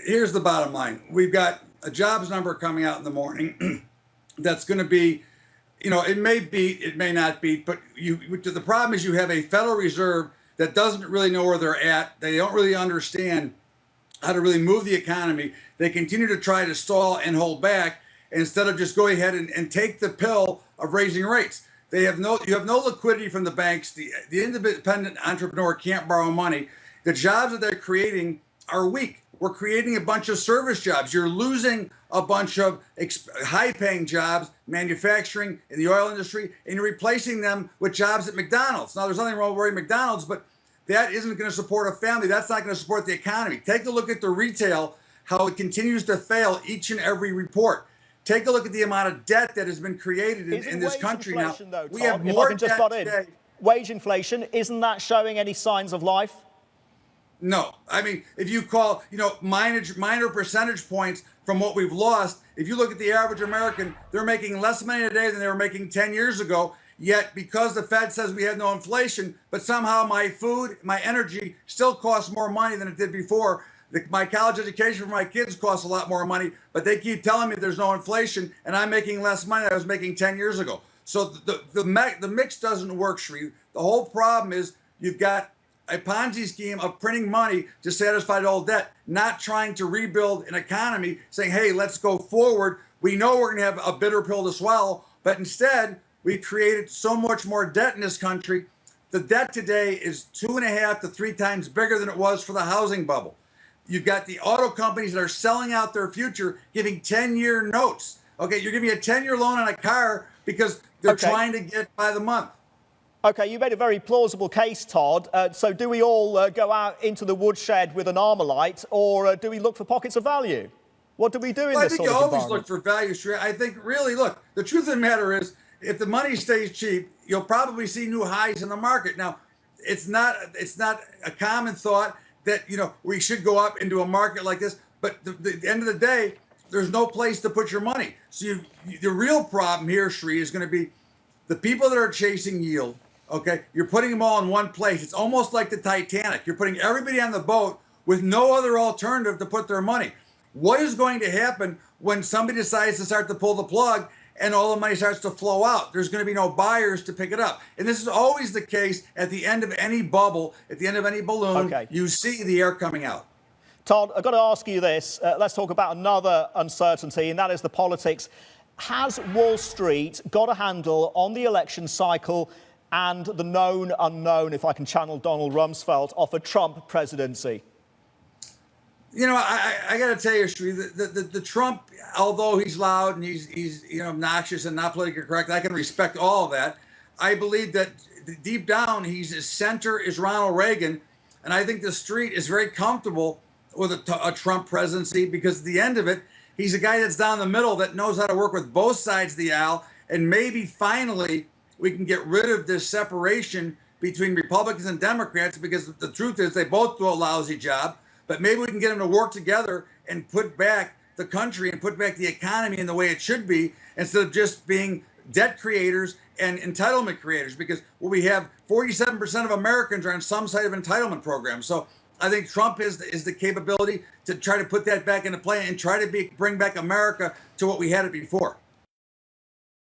here's the bottom line. We've got a jobs number coming out in the morning that's going to be, it may beat, it may not beat, but the problem is you have a Federal Reserve that doesn't really know where they're at. They don't really understand how to really move the economy. They continue to try to stall and hold back instead of just going ahead and take the pill of raising rates. You have no liquidity from the banks. The independent entrepreneur can't borrow money. The jobs that they're creating are weak. We're creating a bunch of service jobs. You're losing a bunch of high-paying jobs, manufacturing in the oil industry, and you're replacing them with jobs at McDonald's. Now, there's nothing wrong with McDonald's, but that isn't going to support a family. That's not going to support the economy. Take a look at the retail, how it continues to fail each and every report. Take a look at the amount of debt that has been created in this country now. Though, Todd, we have more debt today. Wage inflation, isn't that showing any signs of life? No. I mean, if you call, minor percentage points from what we've lost, if you look at the average American, they're making less money today than they were making 10 years ago. Yet, because the Fed says we have no inflation, but somehow my food, my energy still costs more money than it did before. My college education for my kids costs a lot more money, but they keep telling me there's no inflation, and I'm making less money than I was making 10 years ago. So the mix doesn't work, Sri. The whole problem is you've got a Ponzi scheme of printing money to satisfy the old debt, not trying to rebuild an economy, saying, hey, let's go forward. We know we're going to have a bitter pill to swallow, but instead, we've created so much more debt in this country. The debt today is 2.5 to 3 times bigger than it was for the housing bubble. You've got the auto companies that are selling out their future, giving 10-year notes. Okay, you're giving a 10-year loan on a car because they're trying to get by the month. Okay, you made a very plausible case, Todd. So do we all go out into the woodshed with an Armalite, or do we look for pockets of value? What do we do in this sort of environment? I think you always look for value, Sri. I think, really, look, the truth of the matter is, if the money stays cheap, you'll probably see new highs in the market. Now, it's not a common thought that, we should go up into a market like this. But at the end of the day, there's no place to put your money. So the real problem here, Sri, is going to be the people that are chasing yield. Okay, you're putting them all in one place. It's almost like the Titanic. You're putting everybody on the boat with no other alternative to put their money. What is going to happen when somebody decides to start to pull the plug and all the money starts to flow out? There's going to be no buyers to pick it up. And this is always the case at the end of any bubble, at the end of any balloon, you see the air coming out. Todd, I've got to ask you this. Let's talk about another uncertainty, and that is the politics. Has Wall Street got a handle on the election cycle and the known unknown, if I can channel Donald Rumsfeld, of a Trump presidency? I got to tell you, Sri, the Trump, although he's loud and he's obnoxious and not politically correct, I can respect all of that. I believe that deep down, he's as center as Ronald Reagan, and I think the street is very comfortable with a Trump presidency because at the end of it, he's a guy that's down the middle that knows how to work with both sides of the aisle, and maybe finally we can get rid of this separation between Republicans and Democrats, because the truth is they both do a lousy job. But maybe we can get them to work together and put back the country and put back the economy in the way it should be, instead of just being debt creators and entitlement creators. Because what we have, 47% of Americans are on some side of entitlement program. So I think Trump is the capability to try to put that back into play and try to bring back America to what we had it before.